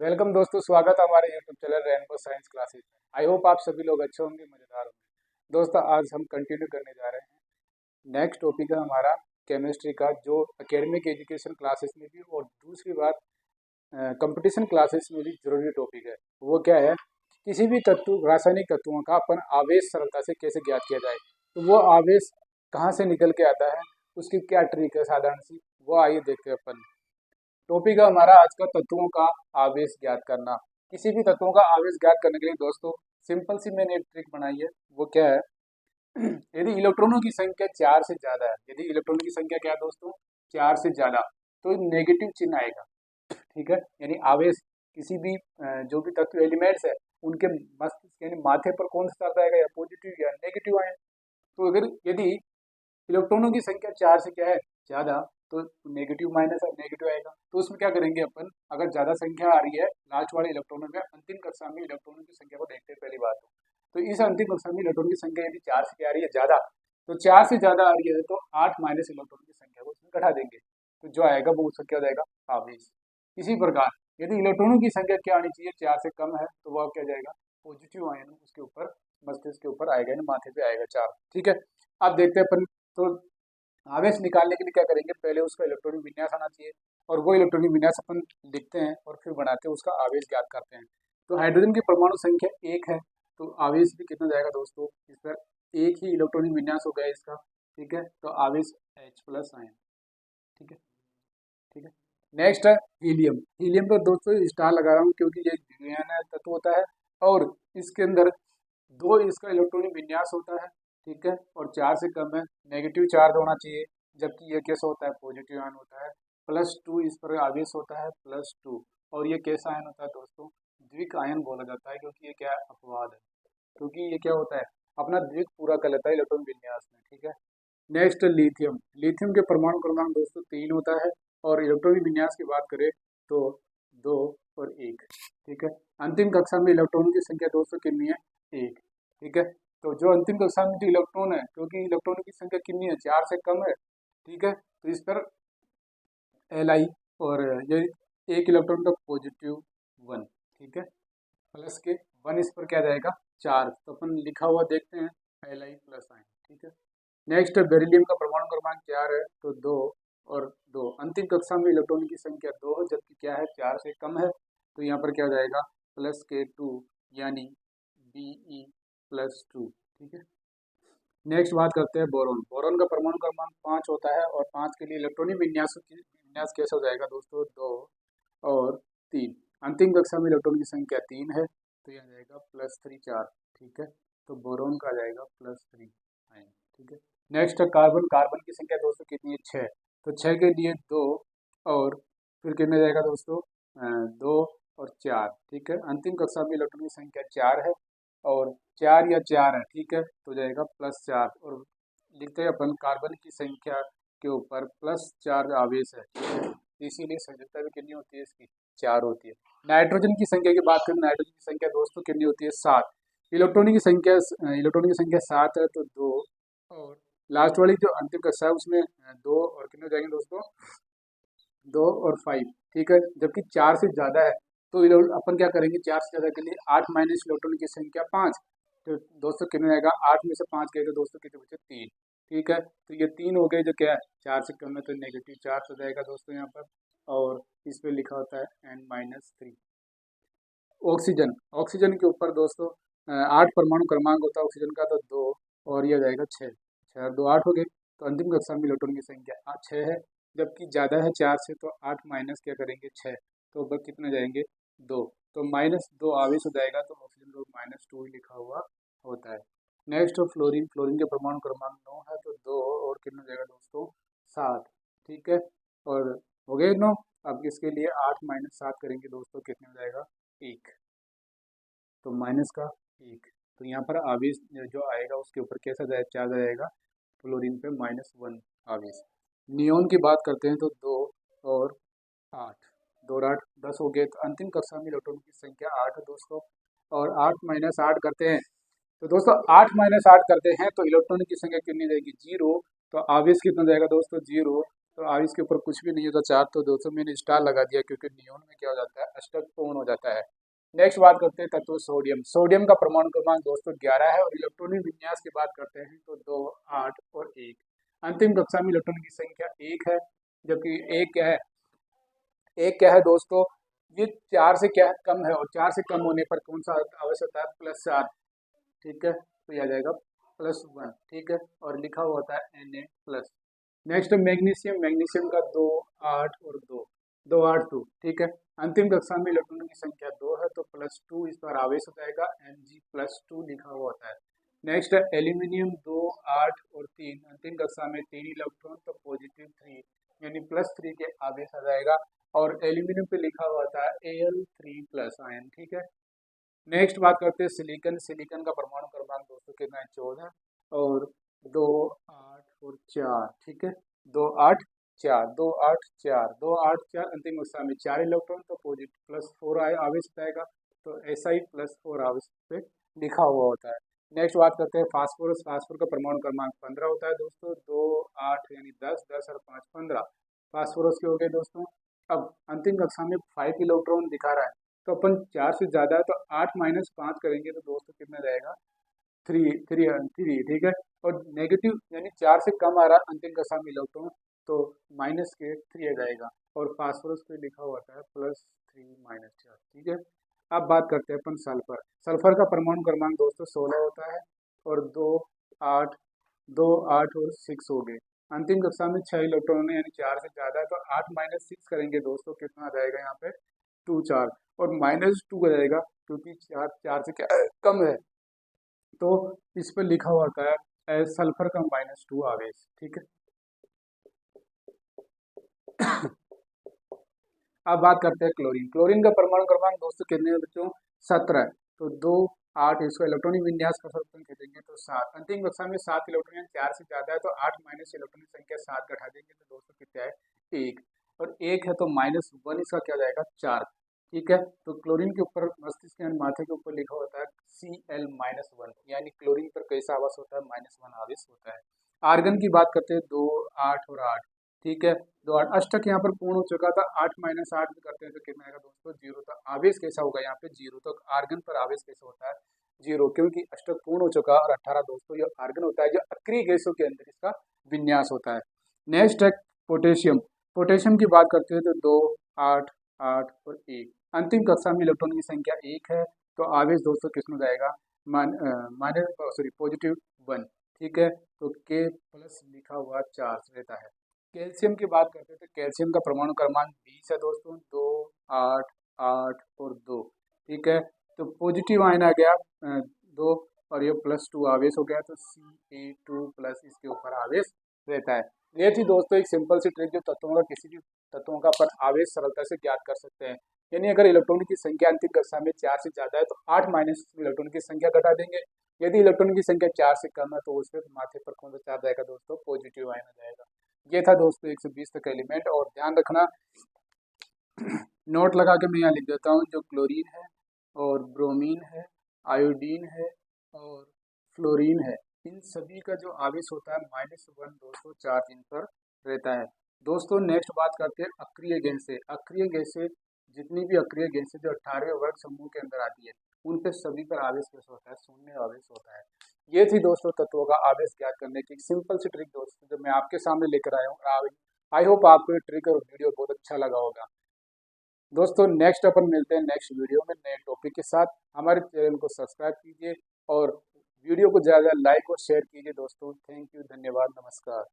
Welcome दोस्तों, स्वागत है हमारे YouTube channel rainbow science classes में। आई होप आप सभी लोग अच्छे होंगे, मज़ेदार होंगे। दोस्तों, आज हम कंटिन्यू करने जा रहे हैं। नेक्स्ट टॉपिक है हमारा केमिस्ट्री का, जो एकेडमिक एजुकेशन क्लासेस में भी और दूसरी बात कंपटीशन क्लासेस में भी जरूरी टॉपिक है। वो क्या है? किसी भी तत्व, रासायनिक तत्वों का अपन आवेश सरलता से कैसे ज्ञात किया जाए। तो वो आवेश कहाँ से निकल के आता है, उसकी क्या ट्रिक है साधारण सी, वो आइए देखते हैं अपन। टॉपिक है हमारा आज का तत्वों का आवेश ज्ञात करना। किसी भी तत्वों का आवेश ज्ञात करने के लिए दोस्तों सिंपल सी मैंने एक ट्रिक बनाई है। वो क्या है? यदि इलेक्ट्रॉनों की संख्या 4 से ज्यादा है, यदि इलेक्ट्रॉनों की संख्या क्या है दोस्तों, 4 से ज्यादा, तो नेगेटिव चिन्ह आएगा। ठीक है, यानी आवेश किसी भी जो भी तत्व एलिमेंट्स है उनके मस्तिष्क यानी माथे पर कौन सा चार्ज आएगा, या पॉजिटिव या नेगेटिव आए। तो अगर यदि इलेक्ट्रॉनों की संख्या 4 से क्या है, ज्यादा, तो नेगेटिव माइनस नेगेटिव आएगा। तो उसमें क्या करेंगे अपन, अगर ज्यादा संख्या आ रही है लास्ट वाले इलेक्ट्रॉनों में, अंतिम कक्षा में इलेक्ट्रॉनों की संख्या को देखते हैं पहली बात। तो इस अंतिम कक्षा में इलेक्ट्रॉन की संख्या यदि 4 से क्या आ रही है, ज्यादा, तो 4 से ज्यादा आ रही है तो 8 माइनस इलेक्ट्रॉन की संख्या को उसमें घटा देंगे। तो जो आएगा वो उसका क्या हो जाएगा, आवेश। इसी प्रकार यदि इलेक्ट्रॉनों की संख्या क्या आनी चाहिए, 4 से कम है, तो वह क्या जाएगा, पॉजिटिव आयन उसके ऊपर, मस्तिष्क के ऊपर आएगा, यानी माथे पे आएगा 4। ठीक है, अब देखते हैं अपन। तो आवेश निकालने के लिए क्या करेंगे, पहले उसका इलेक्ट्रॉनिक विन्यास आना चाहिए, और वो इलेक्ट्रॉनिक विन्यास अपन लिखते हैं और फिर बनाते हैं, उसका आवेश ज्ञात करते हैं। तो हाइड्रोजन की परमाणु संख्या 1 है, तो आवेश भी कितना जाएगा दोस्तों, इस पर एक ही इलेक्ट्रॉनिक विन्यास हो गया इसका। ठीक है, तो आवेश H प्लस आयन। ठीक है, ठीक है। नेक्स्ट है हीलियम। हीलियम पर दोस्तों स्टार लगा रहा हूँ क्योंकि ये द्वितीय तत्व होता है, और इसके अंदर 2 इसका इलेक्ट्रॉनिक विन्यास होता है। ठीक है, और 4 से कम है, नेगेटिव चार्ज होना चाहिए, जबकि ये कैसा होता है, पॉजिटिव आयन होता है। +2 इस पर आवेश होता है, +2। और ये कैसा आयन होता है दोस्तों, द्विक आयन बोला जाता है, क्योंकि ये क्या है, अपवाद है। क्योंकि ये क्या होता है, अपना द्विक पूरा कर लेता है इलेक्ट्रॉन विन्यास में। ठीक है। Next lithium. लिथियम के परमाणु क्रमांक दोस्तों 3 होता है, और इलेक्ट्रॉनिक विन्यास की बात करें तो 2 और 1। ठीक है, अंतिम कक्षा में इलेक्ट्रॉनों की संख्या दोस्तों कितनी है, 1। ठीक है, तो जो अंतिम कक्षा में जो इलेक्ट्रॉन है, क्योंकि इलेक्ट्रॉनों की संख्या कितनी है, 4 से कम है। ठीक है, तो इस पर Li, और ये एक इलेक्ट्रॉन का +1। ठीक है, प्लस के 1 इस पर क्या जाएगा, चार्ज, तो अपन लिखा हुआ देखते हैं, Li प्लस आयन। ठीक है। नेक्स्ट बेरिलियम का परमाणु क्रमांक 4 है, तो 2 और 2। अंतिम कक्षा में इलेक्ट्रॉन की संख्या 2 है, जबकि क्या है, 4 से कम है। तो यहाँ पर क्या हो जाएगा, +2, यानी Be+2। ठीक है। नेक्स्ट बात करते हैं बोरॉन। बोरॉन का परमाणु क्रमांक 5 होता है, और 5 के लिए इलेक्ट्रॉनिक विन्यास कैसे हो जाएगा दोस्तों, 2 और 3। अंतिम कक्षा में इलेक्ट्रॉन की संख्या 3 है, तो यह जाएगा +3 4। ठीक है, तो बोरॉन का जाएगा +3 आयन। ठीक है। नेक्स्ट है कार्बन। कार्बन की संख्या दोस्तों कितनी है, 6। तो 6 के लिए 2, और फिर कितने जाएगा दोस्तों, 2 और 4। ठीक है, अंतिम कक्षा में इलेक्ट्रॉन की संख्या 4 है, और 4 या 4 है। ठीक है, तो जाएगा +4, और लिखते हैं अपन कार्बन की संख्या के ऊपर +4 आवेश है। ठीक है, इसीलिए संयोजकता भी कितनी होती है इसकी, 4 होती है। नाइट्रोजन की संख्या की बात करें, नाइट्रोजन की संख्या दोस्तों कितनी होती है, 7। इलेक्ट्रॉनिक की संख्या 7 है, तो 2, और लास्ट वाली जो अंतिम कक्षा है उसमें 2 और कितने हो जाएंगे दोस्तों, 2 और 5। ठीक है, जबकि 4 से ज़्यादा है, तो अपन क्या करेंगे, 4 से ज़्यादा के लिए 8 माइनस इलेक्ट्रॉन की संख्या 5। तो दोस्तों कितने आएगा, 8 में से 5 गए तो दोस्तों कितने बचे, 3। ठीक है, तो ये 3 हो गए, जो क्या है, 4 से कम है, तो नेगेटिव चार्ज हो जाएगा दोस्तों यहाँ पर, और इस पर लिखा होता है N-3। ऑक्सीजन। ऑक्सीजन के ऊपर दोस्तों 8 परमाणु क्रमांक होता है ऑक्सीजन का, तो 2, और ये जाएगा 6। 6 और 2 8 हो गए, तो अंतिम कक्षा में इलेक्ट्रॉन की संख्या 6 है, जबकि ज़्यादा है 4 से, तो 8 माइनस क्या करेंगे, 6, तो बस कितने जाएंगे, 2। तो -2 आवेश हो जाएगा, तो ऑक्सीजन को -2 ही लिखा हुआ होता है। Next fluorine. फ्लोरीन के परमाणु क्रमांक 9 है, तो 2 और कितना जाएगा दोस्तों, 7। ठीक है, और हो गए 9। अब इसके लिए 8 माइनस 7 करेंगे दोस्तों, कितने हो जाएगा, 1। तो माइनस का 1, तो यहाँ पर आवेश जो आएगा उसके ऊपर कैसा चार्ज आएगा, फ्लोरीन पे -1 आवेश। नियोन की बात करते हैं, तो 2 और 8, 2 और 8 10 हो गए, तो अंतिम कक्षा में इलेक्ट्रॉन की संख्या 8 है दोस्तों, और 8 माइनस 8 करते हैं, तो दोस्तों 8 माइनस 8 करते हैं तो इलेक्ट्रॉन की संख्या कितनी जाएगी, 0। तो आवेश कितना जाएगा दोस्तों, 0। तो आवेश के ऊपर कुछ भी नहीं होता चार्ज, तो दोस्तों मैंने स्टार लगा दिया क्योंकि नियोन में क्या हो जाता है, अष्टक पूर्ण हो जाता है। नेक्स्ट बात करते हैं तत्व सोडियम। सोडियम का परमाणु क्रमांक दोस्तों 11 है और इलेक्ट्रॉनिक विन्यास की बात करते हैं तो 2, 8 और 1। अंतिम कक्षा में इलेक्ट्रॉन की संख्या 1 है, जबकि एक क्या है, एक क्या है दोस्तों, ये 4 से क्या कम है और 4 से कम होने पर कौन सा आवश्यक होता है, +4। ठीक है, तो यह आ जाएगा +1। ठीक है, और लिखा हुआ होता है Na+। Next magnesium. मैग्नीशियम का 2, 8 और 2, 2, 8, 2। ठीक है, अंतिम कक्षा में इलेक्ट्रॉनों की संख्या 2 है तो +2 इस पर आवेश हो जाएगा, Mg+2 लिखा हुआ होता है। नेक्स्ट है एल्यूमिनियम 2, 8 और 3। अंतिम कक्षा में 3 इलेक्ट्रॉन तो +3 यानी +3 के आवेश आ जाएगा और एल्यूमिनियम पे लिखा हुआ था Al3+ आयन। ठीक है, नेक्स्ट बात करते हैं सिलिकन। सिलिकन का परमाणु क्रमांक दोस्तों कितना है, 14 और 2, 8 और 4। ठीक है, 2, 8, 4, 2, 8, 4, 2, 8, 4। अंतिम अवस्था में 4 इलेक्ट्रॉन तो पॉजिटिव +4 आवेश जाएगा, तो ऐसा ही +4 आवेश पे लिखा हुआ होता है। नेक्स्ट बात करते हैं फास्फोरस। फास्फोरस का परमाणु क्रमांक 15 होता है दोस्तों, 2, 8 यानी 10, 10 और 5, 15 फास्फोरस के हो गए दोस्तों। अब अंतिम कक्षा में 5 इलेक्ट्रॉन दिखा रहा है, तो अपन 4 से ज़्यादा है तो 8 - 5 करेंगे तो दोस्तों कितना रहेगा, 3, 3, 3। ठीक है, और नेगेटिव यानी 4 से कम आ रहा है अंतिम कक्षा में इलेक्ट्रॉन तो -3 आ जाएगा और फास्फोरस पे लिखा हुआ था +3 -4। ठीक है, अब बात करते हैं अपन सल्फर। सल्फर का परमाणु क्रमांक दोस्तों 16 होता है और 2, 8, 2, 8 और 6 हो गए। अंतिम कक्षा में 6 इलेक्ट्रॉन है यानी 4 से ज़्यादा है तो 8 - 6 करेंगे दोस्तों, कितना आ जाएगा यहाँ पे, 2, 4 और -2 आ जाएगा क्योंकि 4, 4 से क्या कम है, तो इस पर लिखा हुआ होता है सल्फर का -2 आवेश। ठीक है, अब बात करते हैं क्लोरीन। क्लोरीन का परमाणु क्रमांक दोस्तों कितने हैं बच्चों, 17 है, तो 2, 8 इसको इलेक्ट्रॉनिक विन्यास का सर्वोत्तम खींचेंगे तो 7। अंतिम कक्षा में 7 इलेक्ट्रॉन 4 से ज्यादा है तो 8 माइनस इलेक्ट्रॉन की संख्या 7 घटा देंगे तो दोस्तों कितना है, 1। और 1 है तो -1 इसका क्या हो जाएगा, 4। ठीक है, तो क्लोरीन के ऊपर मस्तिष्क के माथे के ऊपर लिखा होता है Cl-1 यानी क्लोरीन पर कैसा आवेश होता है, -1 आवेश होता है। आर्गन की बात करते हैं 2, 8 और 8। ठीक है, 2, 8 अष्टक यहाँ पर पूर्ण हो चुका था, 8 - 8 करते हैं तो कितना आएगा दोस्तों, 0। तो आवेश कैसा होगा यहाँ पे, 0। तो आर्गन पर आवेश कैसा होता है, 0, क्योंकि अष्टक पूर्ण हो चुका है। और 18 दोस्तों ये आर्गन होता है जो अक्रिय गैसों के अंदर इसका विन्यास होता है। नेक्स्ट है पोटेशियम। पोटेशियम की बात करते हैं तो 2, 8, 8 और 1। अंतिम कक्षा में इलेक्ट्रॉन की संख्या 1 है तो आवेश दोस्तों किसमें जाएगा, +1। ठीक है, तो K प्लस लिखा हुआ चार्ज रहता है। कैल्शियम की बात करते हैं तो कैल्शियम का परमाणु क्रमांक 20 है दोस्तों, 2, 8, 8 और 2। ठीक है, तो पॉजिटिव आयन आ गया 2 और ये +2 आवेश हो गया तो Ca2+ इसके ऊपर आवेश रहता है। ये थी दोस्तों एक सिंपल सी ट्रिक जो तत्वों का किसी भी तत्वों का अपन आवेश सरलता से ज्ञात कर सकते हैं। यानी अगर इलेक्ट्रॉन की संख्या अंतिम कक्षा में 4 से ज्यादा है तो 8 माइनस इलेक्ट्रॉन की संख्या घटा देंगे। यदि इलेक्ट्रॉन की संख्या 4 से कम है तो उसके माथे पर कौन सा चार्ज आएगा दोस्तों, पॉजिटिव आयन आ जाएगा। ये था दोस्तों 120 तक एलिमेंट। और ध्यान रखना नोट लगा के मैं यहाँ लिख देता हूँ, जो क्लोरीन है और ब्रोमीन है, आयोडीन है और फ्लोरीन है, इन सभी का जो आवेश होता है -1 दोस्तों चार्ज इन पर रहता है। दोस्तों नेक्स्ट बात करते हैं अक्रिय गैसें। अक्रिय गैसें जितनी भी अक्रिय गैसें जो 18वें वर्ग समूह के अंदर आती है उन पे सभी पर आवेश कैसा होता है, शून्य आवेश होता है। ये थी दोस्तों तत्वों का आवेश ज्ञात करने की सिंपल सी ट्रिक दोस्तों जो मैं आपके सामने लेकर आया हूँ। आई होप आपको ये ट्रिक और वीडियो बहुत अच्छा लगा होगा। दोस्तों नेक्स्ट अपन मिलते हैं नेक्स्ट वीडियो में नए टॉपिक के साथ। हमारे चैनल को सब्सक्राइब कीजिए और वीडियो को ज़्यादा लाइक और शेयर कीजिए दोस्तों। थैंक यू, धन्यवाद, नमस्कार।